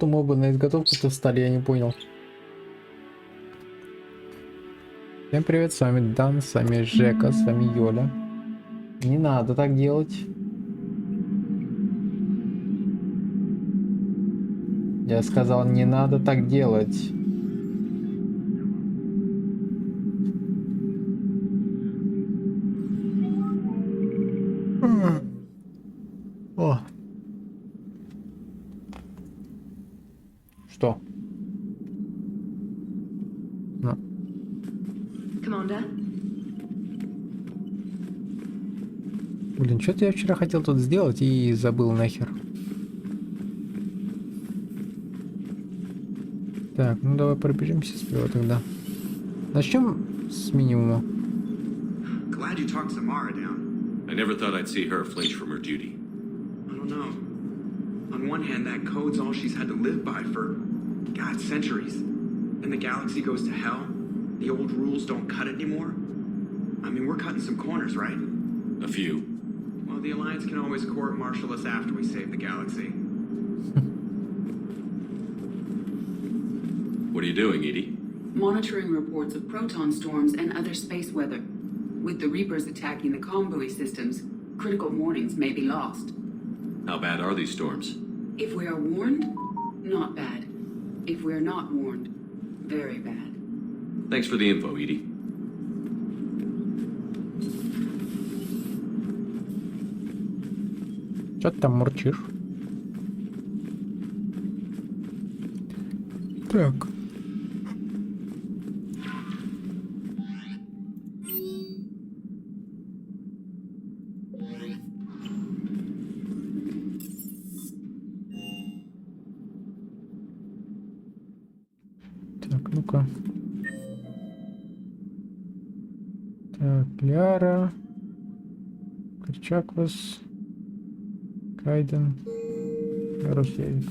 Что-то мобы на изготовку-то встали, я не понял. Всем привет, с вами Дан, с вами Жека, с вами Йоля. Не надо так делать. Я сказал, не надо так делать. О. Что? Ну. Блин, что-то я вчера хотел тут сделать и забыл нахер. Так, ну давай пробежимся сперва тогда. Начнем с минимума. Glad you talked Samara down. I never thought I'd see her flinch from her duty. I don't know. On one hand, that code's all she's had to live by for, God, centuries. And the galaxy goes to hell. The old rules don't cut it anymore. I mean, we're cutting some corners, right? A few. Well, the Alliance can always court-martial us after we save the galaxy. What are you doing, Edie? Monitoring reports of proton storms and other space weather. With the Reapers attacking the comm buoy systems, critical warnings may be lost. How bad are these storms? If we are warned, not bad. If we are not warned, very bad. Thanks for the info, Edie. Что ты там мурчишь? Так. Так, ну-ка. Так, Ляра. Корчаквас. Кайден. Русевик.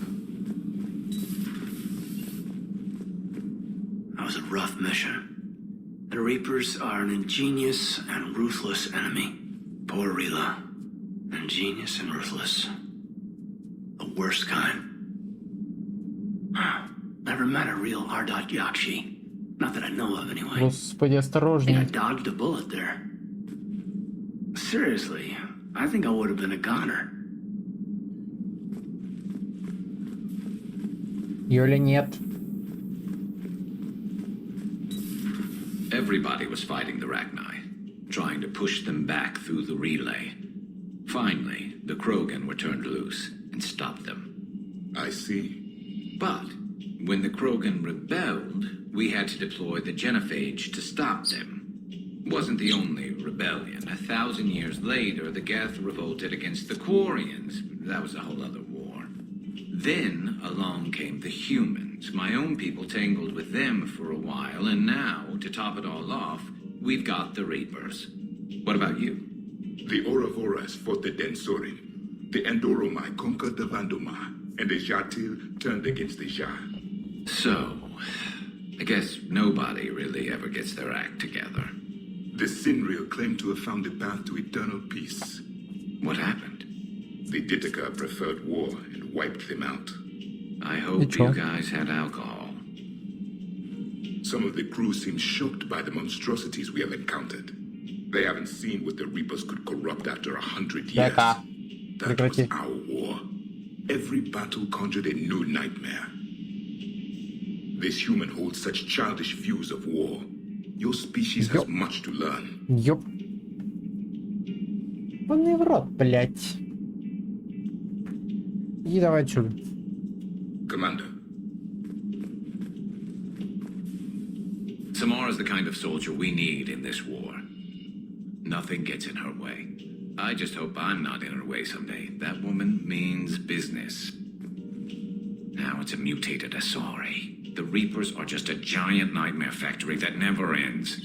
That was a rough mission. The Reapers are an ingenious and ruthless enemy. Poor Rila. Ingenious and ruthless. The worst kind. Never met a real Ardot Yakshi. Not that I know of, anyway. Господи, I осторожней. dodged a bullet there. Seriously, I think I would have been a goner. Юля, нет. Everybody was fighting the Rachni, trying to push them back through the relay. Finally, the Krogan were turned loose and stopped them. I see. But when the Krogan rebelled, we had to deploy the Genophage to stop them. Wasn't the only rebellion. 1,000 years later, the Geth revolted against the Quarians. That was a whole other war. Then along came the humans. My own people tangled with them for a while, and now, to top it all off, we've got the Reapers. What about you? The Ouroboros fought the Densorin. The Endoromai conquered the Vandoma, and the Jatil turned against the Shah. So, I guess nobody really ever gets their act together. The Sinreal claimed to have found the path to eternal peace. What happened? The Ditaka preferred war and wiped them out. I hope you guys had alcohol. Some of the crew seem shocked by the monstrosities we have encountered. They haven't seen what the Reapers could corrupt after 100 years. That was our war. Every battle conjured a new nightmare. This human holds such childish views of war. Your species has much to learn. Ёп. Он и в рот, блядь. Иди давай отсюда. Commander. Samara's the kind of soldier we need in this war. Nothing gets in her way. I just hope I'm not in her way someday. That woman means business. Now it's a mutated Asari. The Reapers are just a giant nightmare factory that never ends.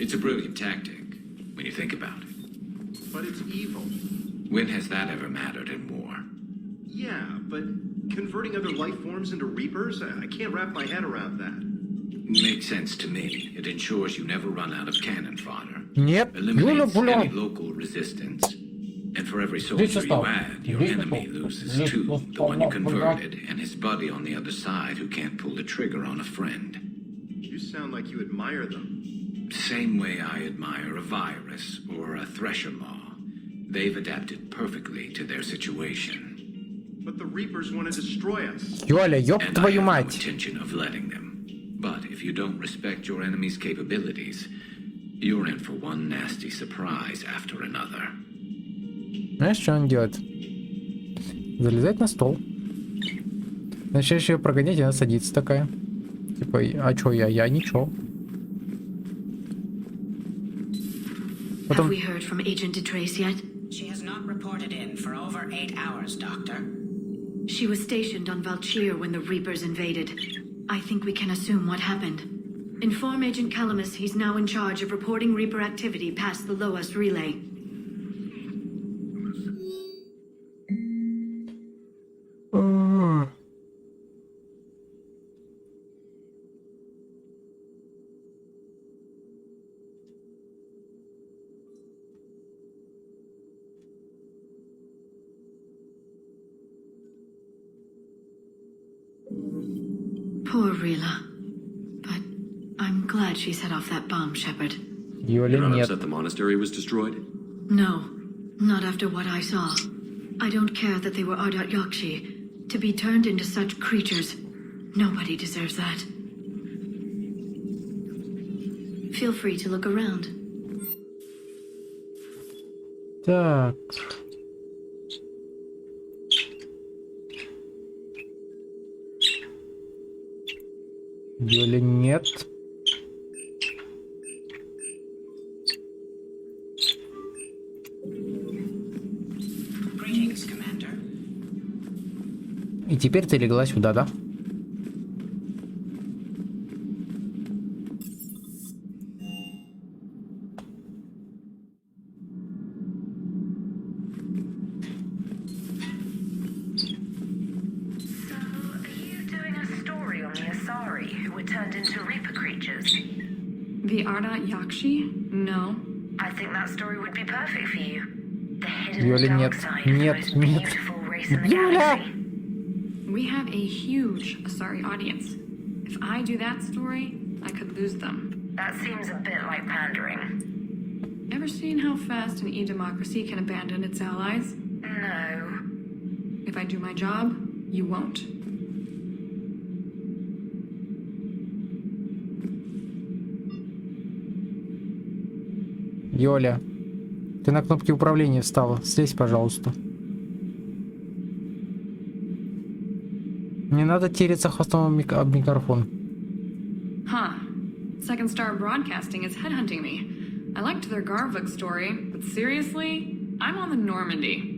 It's a brilliant tactic, when you think about it. But it's evil. When has that ever mattered in war? Yeah, but converting other life forms into Reapers? I can't wrap my head around that. Makes sense to me. It ensures you never run out of cannon fodder. Нет, Юля, Eliminates any блядь. local resistance. And for every soldier you add, your enemy loses two. The one you converted, and his buddy on the other side who can't pull the trigger on a friend. You sound like you admire them. Same way I admire a virus or a thresher maw. They've adapted perfectly to their situation. But the Reapers want to destroy us. Йоля, ёб And I твою have no мать. intention of letting them. But if you don't respect your enemy's capabilities, you're in for one nasty surprise after another. Знаешь, что он делает? Залезает на стол. Начинаешь ее прогонять, и она садится такая. Типа, а чё я? Я ничего. Have Потом... we heard from Agent DeTrace yet? She has not reported in for over 8 hours, Doctor. She was stationed on Valchir when the Reapers invaded. I think we can assume what happened. Inform Agent Calamus he's now in charge of reporting Reaper activity past the Loas relay. Poor Rila. But I'm glad she set off that bomb, Shepard. Юля, You're not нет. upset the monastery was destroyed? No, not after what I saw. I don't care that they were Ardat Yakshi. To be turned into such creatures, nobody deserves that. Feel free to look around. Так. Юля, нет. Greetings, Commander. И теперь ты легла сюда, да? The Ardat Yakshi? No. I think that story would be perfect for you. The hidden Юля, dark нет, side of the нет, most нет. beautiful race in the Юля! galaxy. We have a huge Asari audience. If I do that story, I could lose them. That seems a bit like pandering. Ever seen how fast an e-democracy can abandon its allies? No. If I do my job, you won't. Юля, ты на кнопке управления встала. Слезь, пожалуйста. Не надо тереться хвостом об микрофон. Huh. Second Star Broadcasting is headhunting me. I liked their Garvik story, but seriously, I'm on the Normandy.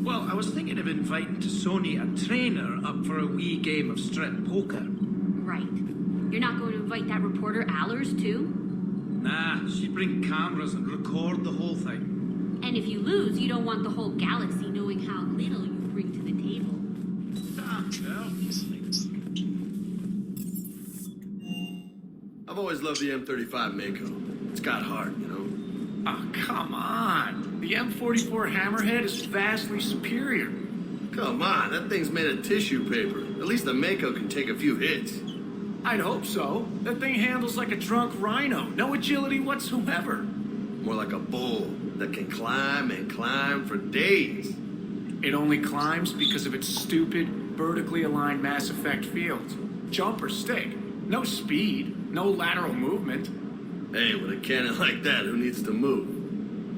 Well, I was thinking of inviting to Sony a trainer up for a wee game of strip poker. Right. You're not going to invite that reporter Allers, too? Nah, she'd bring cameras and record the whole thing. And if you lose, you don't want the whole galaxy knowing how little you bring to the table. I've always loved the M35 Mako. It's got heart, you know? Oh, come on. The M44 Hammerhead is vastly superior. Come on, that thing's made of tissue paper. At least the Mako can take a few hits. I'd hope so. That thing handles like a drunk rhino. No agility whatsoever. More like a bull that can climb and climb for days. It only climbs because of its stupid, vertically aligned Mass Effect fields. Jump or stick. No speed. No lateral movement. Hey, with a cannon like that, who needs to move?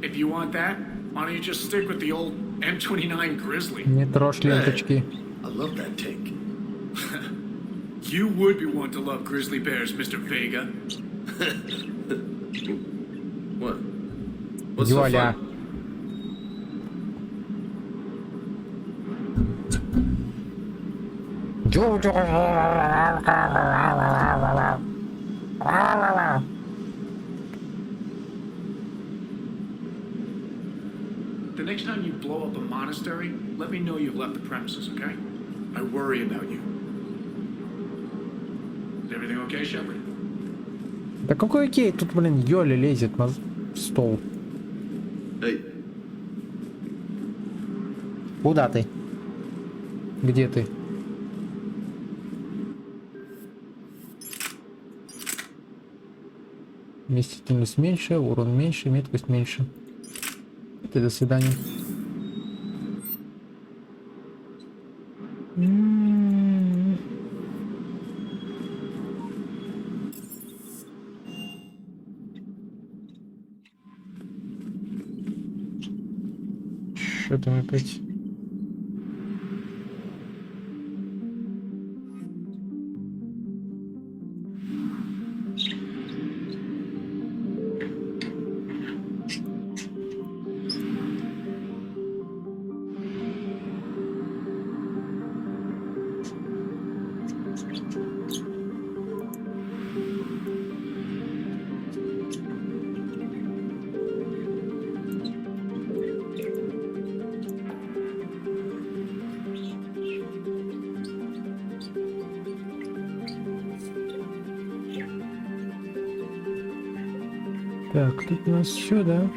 If you want that, why don't you just stick with the old M29 Grizzly? Не трожь ленточки. I love that tank. You would be one to love grizzly bears, Mr. Vega. What? What's so Юля. fun? The next time you blow up a monastery, let me know you've left the premises, okay? I worry about you. Is everything okay, Shepard? Да какой окей? Тут, блин, Йоли лезет на стол. Hey, Куда ты? Где ты? Вместительность меньше, урон меньше, меткость меньше. Это до свидания. Что там опять? Так, тут у нас все, да?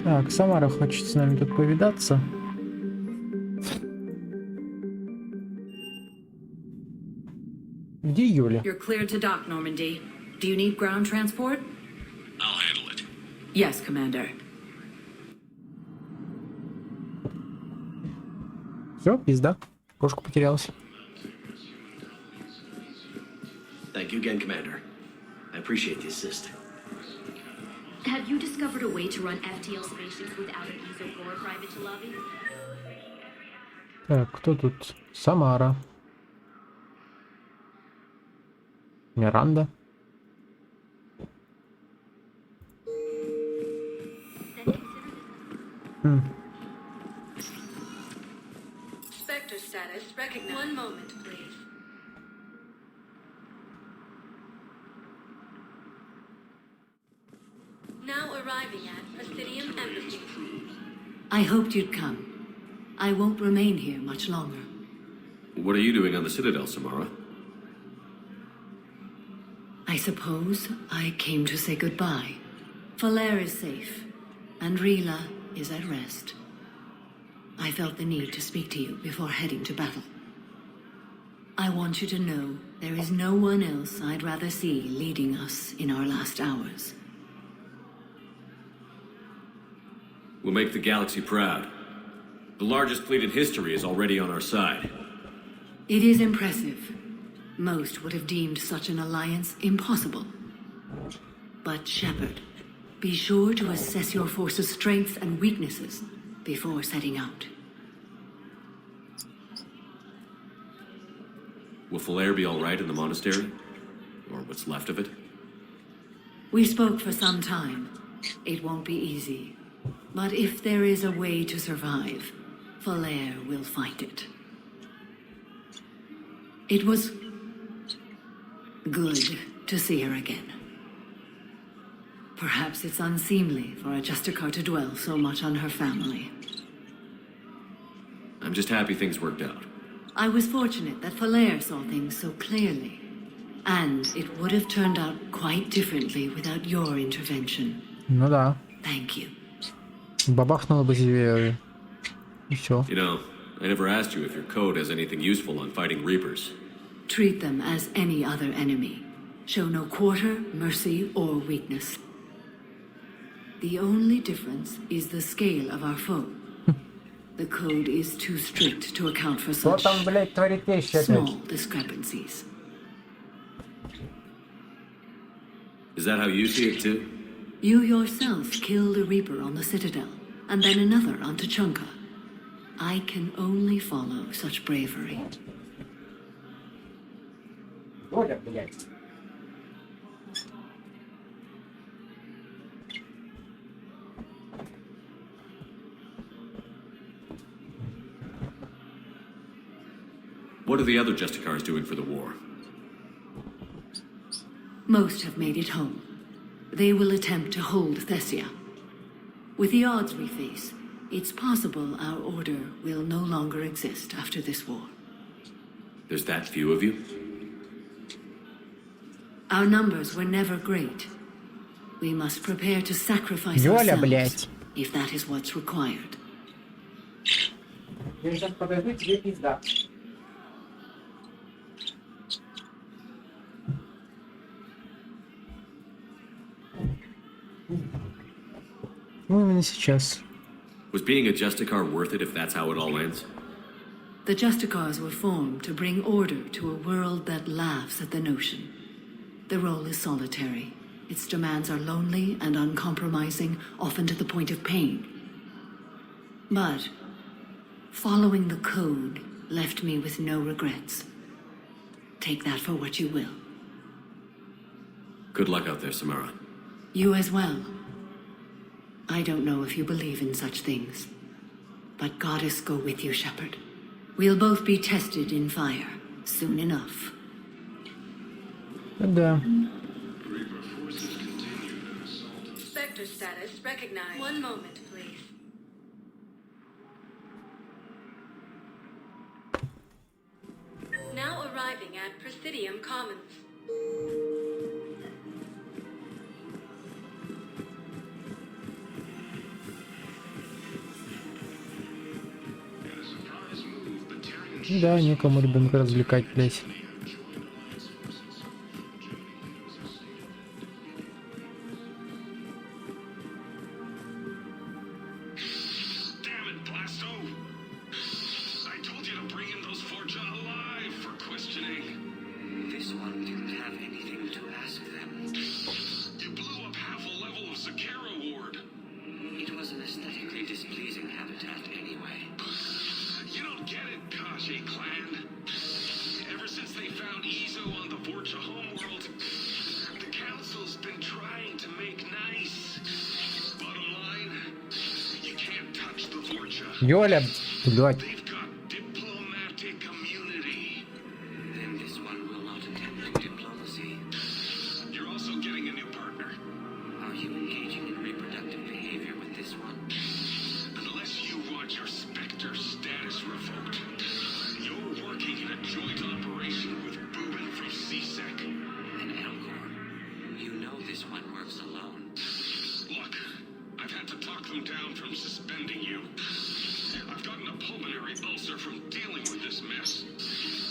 Так, Самара хочет с нами тут повидаться. Где Юля? You're cleared to dock, Normandy. Do you need ground transport? I'll handle it. Yes, Commander. Все, пизда. Кошка потерялась. Thank you again, Commander. I appreciate the assist. Have you discovered a way to run FTL spaceships without an ESO or private to lobby? Так, кто тут? Самара. Миранда. Spectre status recognized. One moment, please. Now arriving at Acidium Embassy. I hoped you'd come. I won't remain here much longer. What are you doing on the Citadel, Samara? I suppose I came to say goodbye. Falair is safe, and Rila is at rest. I felt the need to speak to you before heading to battle. I want you to know there is no one else I'd rather see leading us in our last hours. We'll make the galaxy proud. The largest fleet in history is already on our side. It is impressive. Most would have deemed such an alliance impossible. But Shepard, be sure to assess your force's strengths and weaknesses before setting out. Will Falair be all right in the monastery? Or what's left of it? We spoke for some time. It won't be easy. But if there is a way to survive, Falair will find it. It was good to see her again. Perhaps it's unseemly for a Justicar to dwell so much on her family. I'm just happy things worked out. I was fortunate that Falair saw things so clearly. And it would have turned out quite differently without your intervention. Ну да. Thank you. Бабахнуло бы себе и все. You know, I never asked you if your code has anything useful on fighting Reapers. Treat them as any other enemy. Show no quarter, mercy, or weakness. The only difference is the scale of our foe. The code is too strict to account for such small discrepancies. Is that how you see it too? You yourself killed a Reaper on the Citadel, and then another on Tuchanka. I can only follow such bravery. What are the other Justicars doing for the war? Most have made it home. They will attempt to hold Thessia. With the odds we face, it's possible our order will no longer exist after this war. There's that few of you? Our numbers were never great. We must prepare to sacrifice Ёля, ourselves, блядь. if that is what's required. Я сейчас подожду, тебе пизда. Ну, именно сейчас. Was being a Justicar worth it if that's how it all ends? The Justicars were formed to bring order to a world that laughs at the notion. The role is solitary. Its demands are lonely and uncompromising, often to the point of pain. But following the code left me with no regrets. Take that for what you will. Good luck out there, Samara. You as well. I don't know if you believe in such things, but Goddess go with you, Shepard. We'll both be tested in fire soon enough. Да. Sector status recognized. One moment, please. Now arriving at Presidium Commons. Да, некому ребенка развлекать, блять. This one didn't have anything to ask them. You blew up half a level of Zakara Ward. It was an aesthetically displeasing habitat anyway. You don't get it, Kaji clan. Ever since they found Izo on the Vorcha homeworld, the council's been trying to make nice. Bottom line, you can't touch the Vorcha. Ёля, блядь. They've got diplomatic immunity. Then this one will not attempt diplomacy. You're also getting a new partner. Are you engaging in reproductive behavior with this one? Unless you want your Spectre status revoked, you're working in a joint operation with Boobin from CSEC. And Elgor, you know this one works alone. Look, I've had to talk them down from suspending you. I've gotten a pulmonary ulcer from dealing with this mess.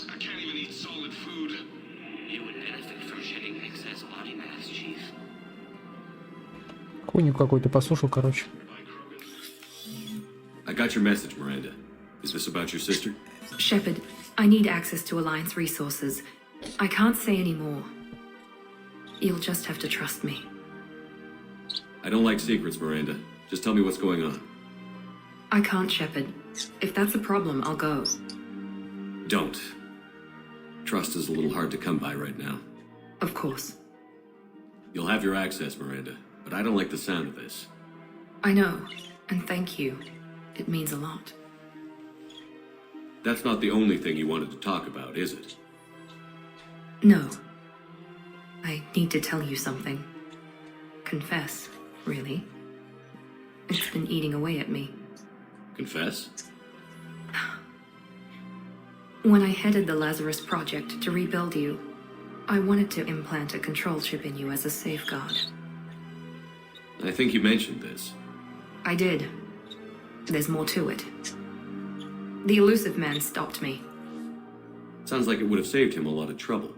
I can't even eat solid food. You would benefit from shedding excess body mass, Chief. Хуйню какую-то послушал, короче. I got your message, Miranda. Is this about your sister? Shepard, I need access to Alliance resources. I can't say any more. You'll just have to trust me. I don't like secrets, Miranda. Just tell me what's going on. I can't, Shepard. If that's a problem, I'll go. Don't. Trust is a little hard to come by right now. Of course. You'll have your access, Miranda, but I don't like the sound of this. I know, and thank you. It means a lot. That's not the only thing you wanted to talk about, is it? No. I need to tell you something. Confess, really. It's been eating away at me. Confess? When I headed the Lazarus Project to rebuild you, I wanted to implant a control chip in you as a safeguard. I think you mentioned this. I did. There's more to it. The elusive man stopped me. Sounds like it would have saved him a lot of trouble.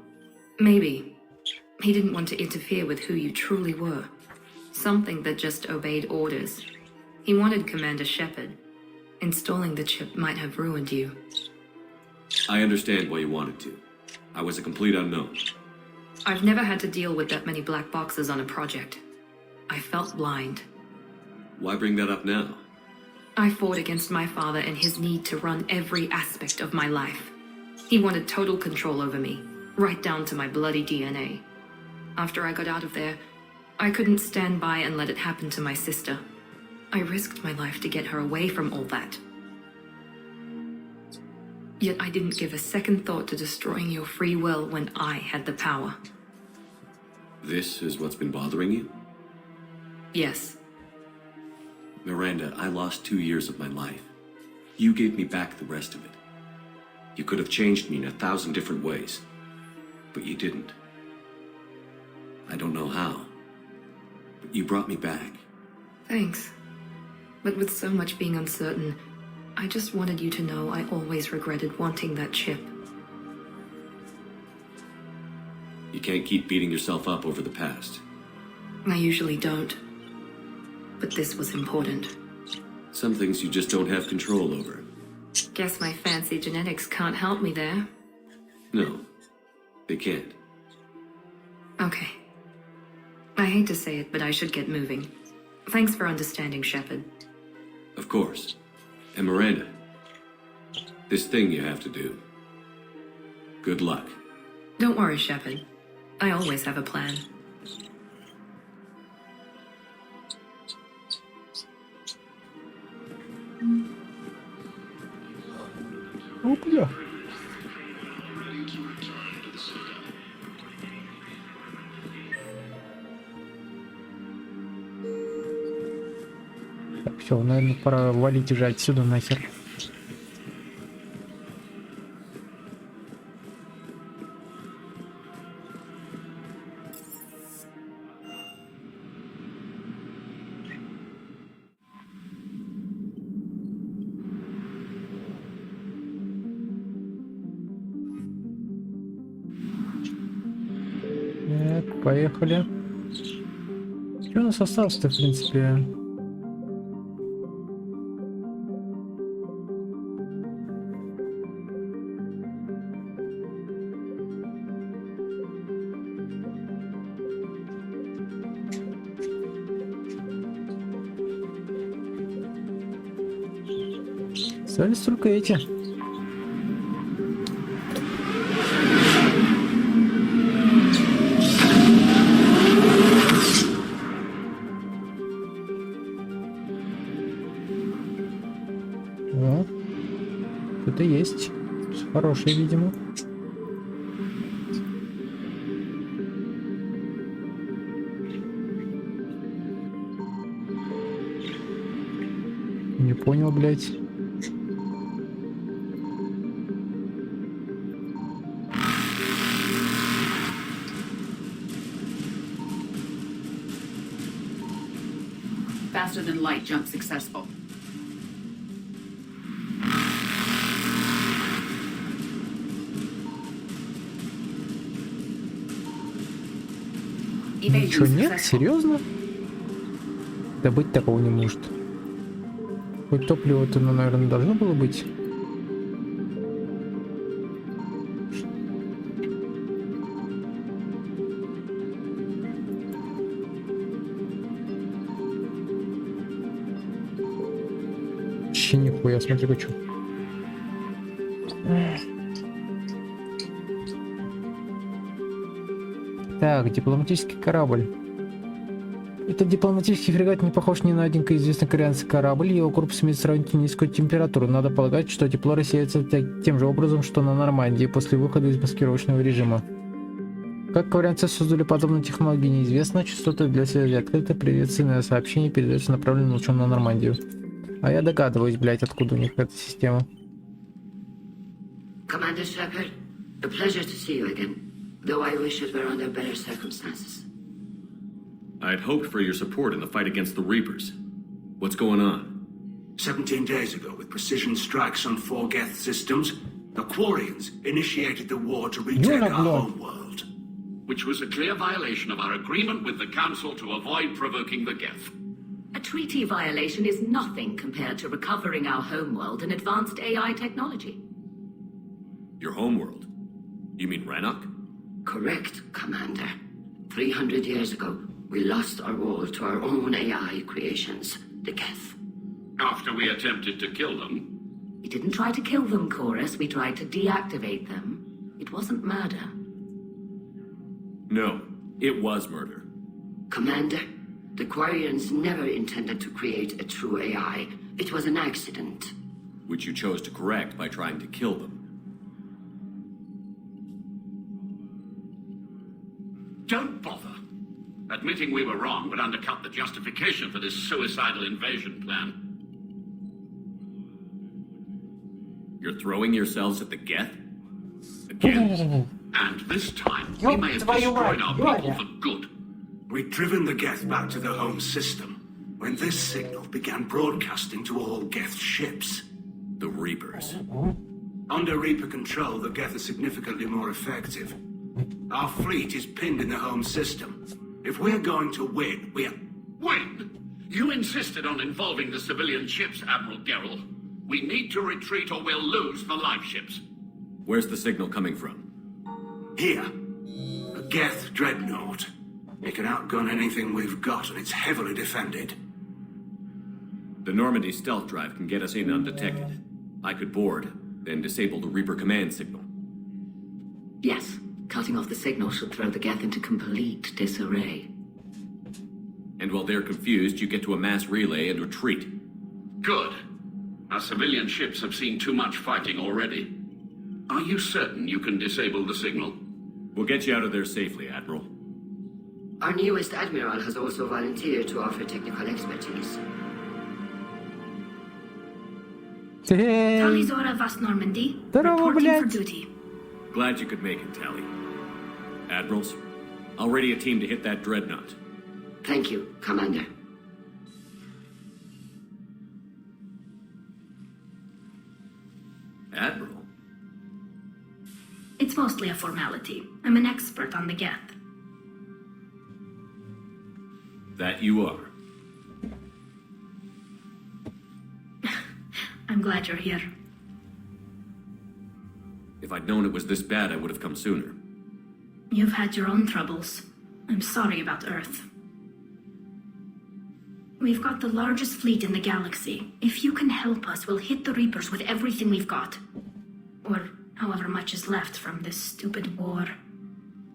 Maybe. He didn't want to interfere with who you truly were. Something that just obeyed orders. He wanted Commander Shepard. Installing the chip might have ruined you. I understand why you wanted to. I was a complete unknown. I've never had to deal with that many black boxes on a project. I felt blind. Why bring that up now? I fought against my father and his need to run every aspect of my life. He wanted total control over me, right down to my bloody DNA. After I got out of there, I couldn't stand by and let it happen to my sister. I risked my life to get her away from all that. Yet I didn't give a second thought to destroying your free will when I had the power. This is what's been bothering you? Yes. Miranda, I lost 2 years of my life. You gave me back the rest of it. You could have changed me in 1,000 different ways, but you didn't. I don't know how, but you brought me back. Thanks. But with so much being uncertain, I just wanted you to know I always regretted wanting that chip. You can't keep beating yourself up over the past. I usually don't. But this was important. Some things you just don't have control over. Guess my fancy genetics can't help me there. No, they can't. Okay. I hate to say it, but I should get moving. Thanks for understanding, Shepard. Of course. And Miranda, this thing you have to do. Good luck. Don't worry, Shepard. I always have a plan. Oh, бля. Так, все, наверное, пора валить уже отсюда нахер. Так, поехали. Что у нас осталось-то, в принципе? Остались только эти. О, что-то есть. Хороший, видимо. Не понял, блядь. Faster than light jump successful. Ничего нет? Серьезно? Да быть такого не может. Хоть топливо-то, ну, наверное, должно было быть. Вообще нихуя, смотри, хочу. Так, дипломатический корабль. Этот дипломатический фрегат не похож ни на один известный кварианский корабль. Его корпус имеет сравнительно низкую температуру. Надо полагать, что тепло рассеивается тем же образом, что на Нормандии после выхода из маскировочного режима. Как кварианцы создали подобную технологию, неизвестно. Частоты для связи открыты. Приветственное сообщение передается направленным лучом на Нормандию. А я догадываюсь, блять, откуда у них эта система. Commander Shepard, a pleasure to see you again. Though I wish it were under better circumstances. I had hoped for your support in the fight against the Reapers. What's going on? 17 days ago, with precision strikes on 4 Geth systems, the Quarians initiated the war to retake our homeworld. Which was a clear violation of our agreement with the Council to avoid provoking the Geth. A treaty violation is nothing compared to recovering our homeworld and advanced AI technology. Your homeworld? You mean Rannoch? Correct, Commander. 300 years ago, we lost our world to our own AI creations, the Geth. After we attempted to kill them? We didn't try to kill them, Chorus. We tried to deactivate them. It wasn't murder. No, it was murder. Commander, the Quarians never intended to create a true AI. It was an accident. Which you chose to correct by trying to kill them. Admitting we were wrong would undercut the justification for this suicidal invasion plan. You're throwing yourselves at the Geth? Again? And this time, we may have destroyed our people for good. We'd driven the Geth back to the home system when this signal began broadcasting to all Geth ships. The Reapers. Under Reaper control, the Geth are significantly more effective. Our fleet is pinned in the home system. If we're going to win, Win? You insisted on involving the civilian ships, Admiral Gerrel. We need to retreat or we'll lose the live ships. Where's the signal coming from? Here. A Geth dreadnought. It can outgun anything we've got, and it's heavily defended. The Normandy stealth drive can get us in undetected. I could board, then disable the Reaper command signal. Yes, cutting off the signal should throw the Geth into complete disarray. And while they're confused, you get to a mass relay and retreat. Good. Our civilian ships have seen too much fighting already. Are you certain you can disable the signal? We'll get you out of there safely, Admiral. Our newest Admiral has also volunteered to offer technical expertise. Tali Zora Vast Normandy, Здорово, reporting for блядь. duty. Glad you could make it, Tali. Admirals, I'll ready a team to hit that dreadnought. Thank you, Commander. Admiral? It's mostly a formality. I'm an expert on the Geth. That you are. I'm glad you're here. If I'd known it was this bad, I would have come sooner. You've had your own troubles. I'm sorry about Earth. We've got the largest fleet in the galaxy. If you can help us, we'll hit the Reapers with everything we've got. Or however much is left from this stupid war.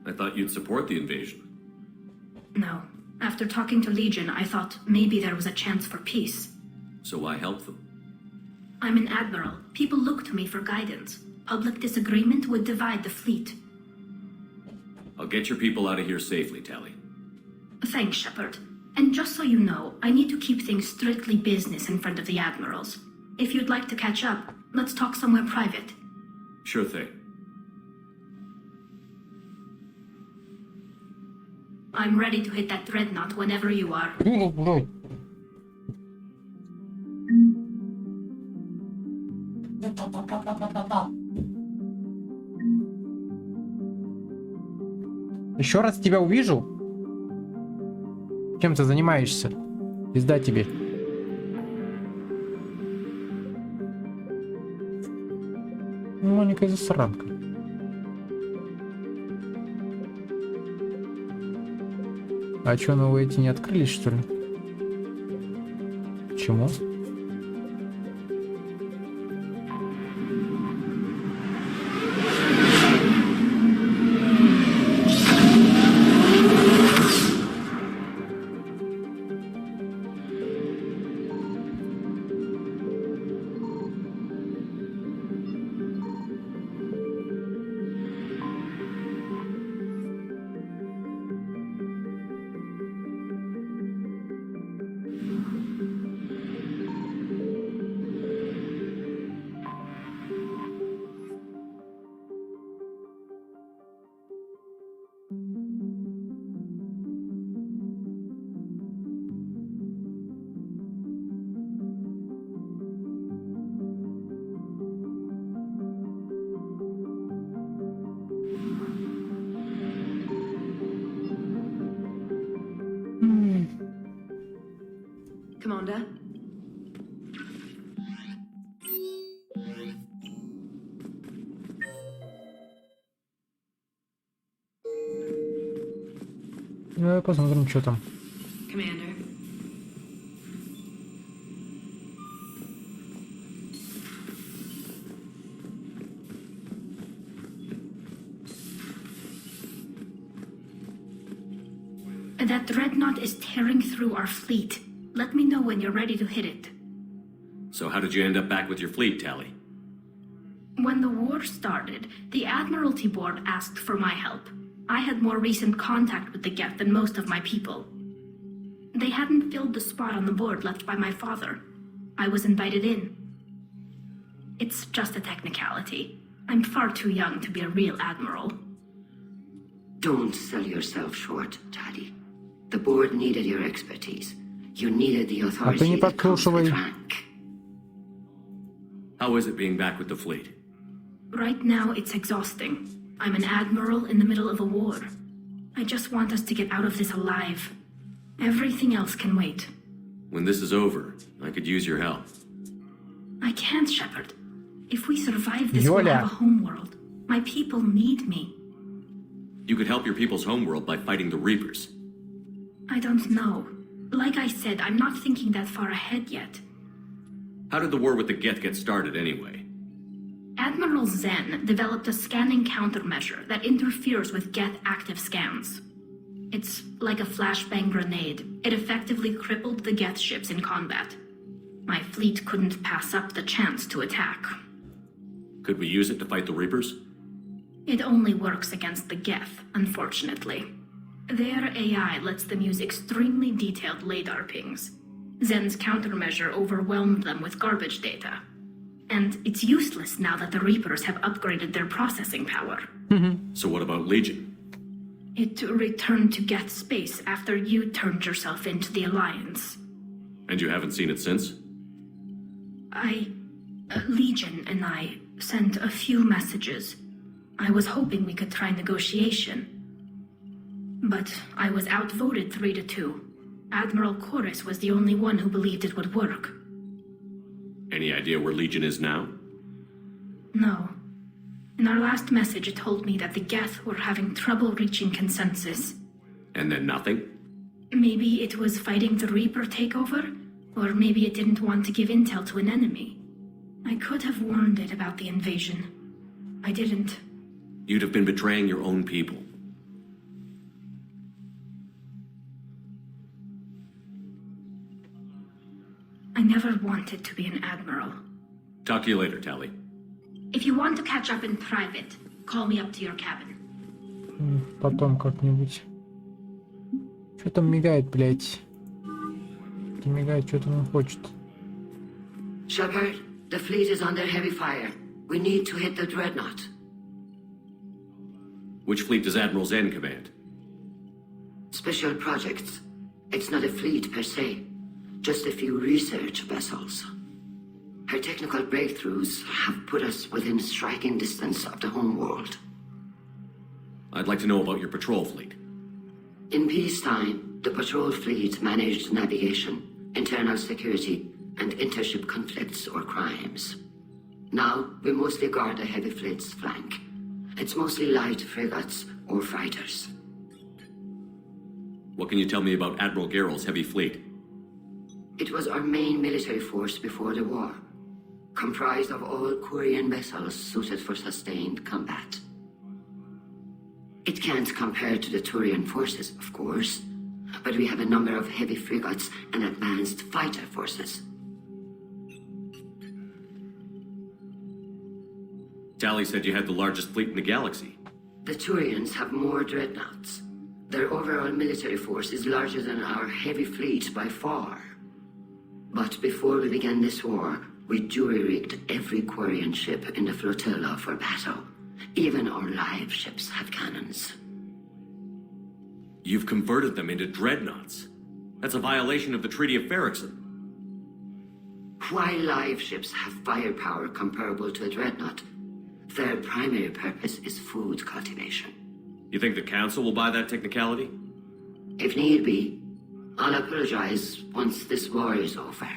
I thought you'd support the invasion. No. After talking to Legion, I thought maybe there was a chance for peace. So why help them? I'm an admiral. People look to me for guidance. Public disagreement would divide the fleet. I'll get your people out of here safely, Tali. Thanks, Shepard. And just so you know, I need to keep things strictly business in front of the admirals. If you'd like to catch up, let's talk somewhere private. Sure thing. I'm ready to hit that dreadnought whenever you are. Еще раз тебя увижу. Чем ты занимаешься? Пизда тебе. Маленькая засранка. А чё, новые эти не открылись, что ли? Почему? Commander? Давай посмотрим, что там. Commander. That dreadnought is tearing through our fleet. Let me know when you're ready to hit it. So how did you end up back with your fleet, Tali? When the war started, the Admiralty Board asked for my help. I had more recent contact with the Geth than most of my people. They hadn't filled the spot on the board left by my father. I was invited in. It's just a technicality. I'm far too young to be a real admiral. Don't sell yourself short, Tali. The board needed your expertise. You needed the authority that comes with rank. How is it being back with the fleet? Right now, it's exhausting. I'm an admiral in the middle of a war. I just want us to get out of this alive. Everything else can wait. When this is over, I could use your help. I can't, Shepard. If we survive this, we'll have a homeworld. My people need me. You could help your people's homeworld by fighting the Reapers. I don't know. Like I said, I'm not thinking that far ahead yet. How did the war with the Geth get started anyway? Admiral Zen developed a scanning countermeasure that interferes with Geth active scans. It's like a flashbang grenade. It effectively crippled the Geth ships in combat. My fleet couldn't pass up the chance to attack. Could we use it to fight the Reapers? It only works against the Geth, unfortunately. Their AI lets them use extremely detailed radar pings. Zen's countermeasure overwhelmed them with garbage data. And it's useless now that the Reapers have upgraded their processing power. So what about Legion? It returned to Geth space after you turned yourself into the Alliance. And you haven't seen it since? Legion and I sent a few messages. I was hoping we could try negotiation. But I was outvoted 3-2. Admiral Chorus was the only one who believed it would work. Any idea where Legion is now? No. In our last message, it told me that the Geth were having trouble reaching consensus. And then nothing? Maybe it was fighting the Reaper takeover, or maybe it didn't want to give intel to an enemy. I could have warned it about the invasion. I didn't. You'd have been betraying your own people. I never wanted to be an admiral. Talk to you later, Tali. If you want to catch up in private, call me up to your cabin. Потом как-нибудь. Что там мигает, блядь? Не мигает, что там он хочет. Shepard, the fleet is under heavy fire. We need to hit the dreadnought. Which fleet does Admiral Zen command? Special projects. It's not a fleet per se. Just a few research vessels. Her technical breakthroughs have put us within striking distance of the homeworld. I'd like to know about your patrol fleet. In peacetime, the patrol fleet managed navigation, internal security, and intership conflicts or crimes. Now, we mostly guard the heavy fleet's flank. It's mostly light frigates or fighters. What can you tell me about Admiral Geral's heavy fleet? It was our main military force before the war, comprised of all Quarian vessels suited for sustained combat. It can't compare to the Turian forces, of course, but we have a number of heavy frigates and advanced fighter forces. Tali said you had the largest fleet in the galaxy. The Turians have more dreadnoughts. Their overall military force is larger than our heavy fleet by far. But before we began this war, we jury-rigged every Quarian ship in the flotilla for battle. Even our live ships have cannons. You've converted them into dreadnoughts. That's a violation of the Treaty of Ferrixon. While live ships have firepower comparable to a dreadnought, their primary purpose is food cultivation. You think the Council will buy that technicality? If need be, I'll apologize once this war is over.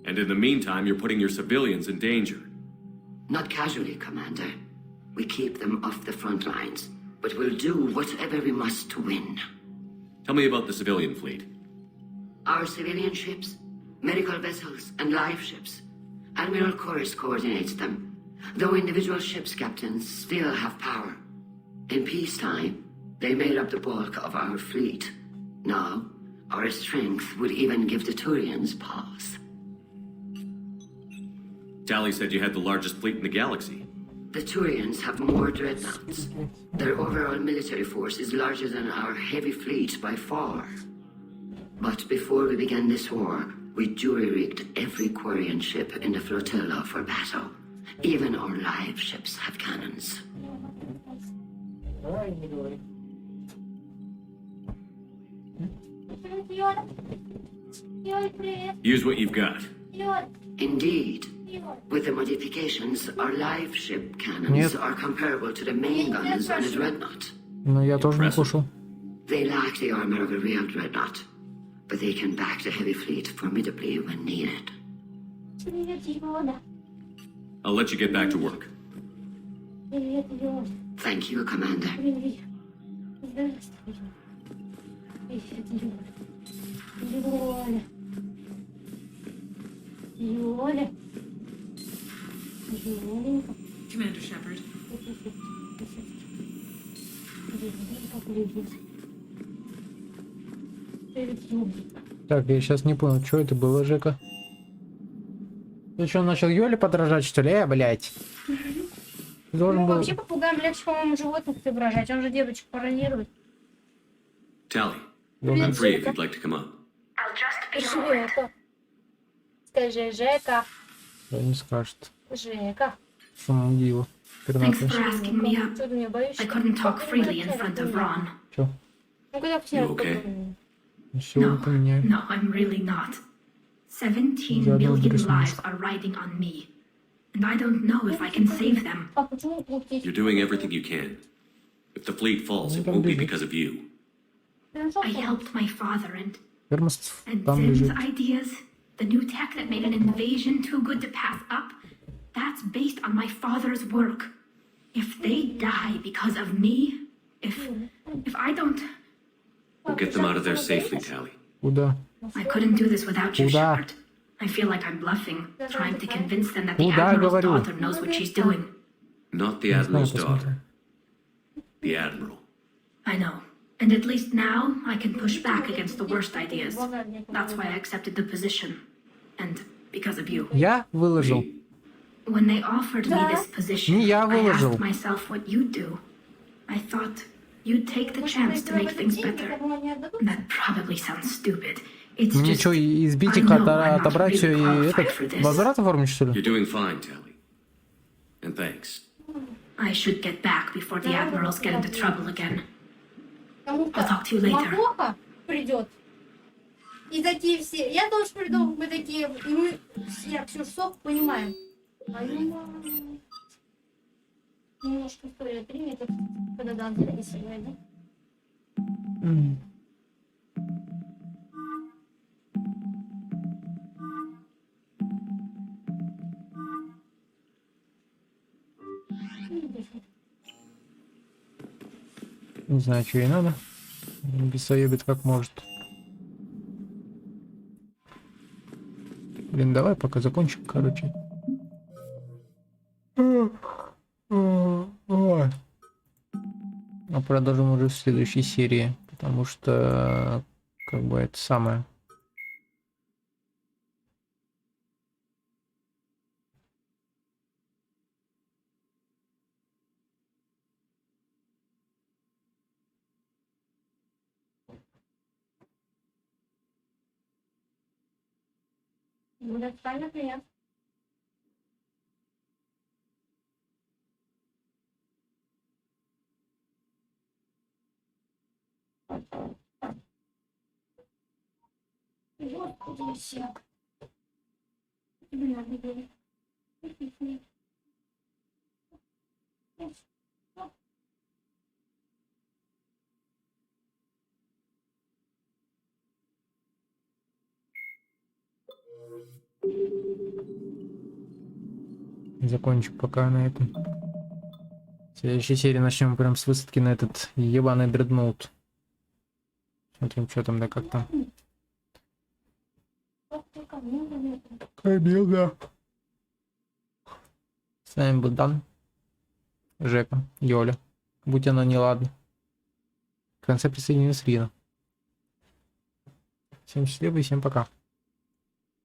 And in the meantime, you're putting your civilians in danger. Not casually, Commander. We keep them off the front lines, but we'll do whatever we must to win. Tell me about the civilian fleet. Our civilian ships, medical vessels, and live ships. Admiral Chorus coordinates them, though individual ships' captains still have power. In peacetime, they made up the bulk of our fleet. Now, our strength would even give the Turians pause. Tali said you had the largest fleet in the galaxy. The Turians have more dreadnoughts. Their overall military force is larger than our heavy fleet by far. But before we began this war, we jury-rigged every Quarian ship in the flotilla for battle. Even our live ships have cannons. Use what you've got. Indeed. With the modifications, our live ship cannons are comparable to the main guns on a dreadnought. Ну, я тоже не кушал. They lack the armor of a real dreadnought, but they can back the heavy fleet formidably when needed. I'll let you get back to work. Thank you, Commander. Commander Shepard. Так, я сейчас не понял, что это было, Жека? Ты что, начал Йоли подражать, что ли? Блядь. Должен был... Вообще попугаем легче, по-моему, животных изображать. Он же девочек пародирует. Tali, I'm free if you'd like to come up. I'll just be a moment. Жека. Скажи, Жека. Да не скажет. Жека. Самоудила. Thanks for asking me up. I couldn't talk freely in front of Ron. Чё? Ну, когда You okay? No, I'm really not. 17 million lives are riding on me. And I don't know if I can save them. You're doing everything you can. If the fleet falls, it won't be because of you. I helped my father and там Zen's лежит. ideas, the new tech that made an invasion too good to pass up, that's based on my father's work. If they die because of me, if I don't... We'll get them out of there safely, Tali. Куда? I couldn't do this without you, Куда? Shepard. I feel like I'm bluffing, trying to convince them that the Куда, Admiral's говорю? daughter knows what she's doing. Not the Не знаю, Admiral's посмотрим. daughter. The Admiral. I know. And at least now, I can push back against the worst ideas. That's why I accepted the position. And because of you. Я выложил. When they offered me this position, Не я I выложил. asked myself what you'd do. I thought you'd take the chance to make things better. That probably sounds stupid. It's Мне just... что, избить I их, know I'm not отобрать все really и qualified этот for this. возврат оформить, что You're ли? doing fine, Tali. And thanks. I should get back before the admirals get into trouble again. Кому-то I'll talk to you later. плохо придет. И такие все. Я тоже приду, мы такие, и мы все, Ксюш, понимаем. Немножко история примет, когда Дан записывает, да? Не знаю, что ей надо. Бесоебит как может. Блин, давай пока закончим, короче. А продолжим уже в следующей серии. Потому что как бы это самое. Будет спальня клиент. Господи, все. Блин, не Закончу пока на этом. В следующей серии начнем прям с высадки на этот ебаный дредноут. Смотрим, что там, да как там. Камил, да. С вами был Дан, Жека, Йоля. Будь она неладна. В конце присоединилась Рина. Всем счастливо и всем пока.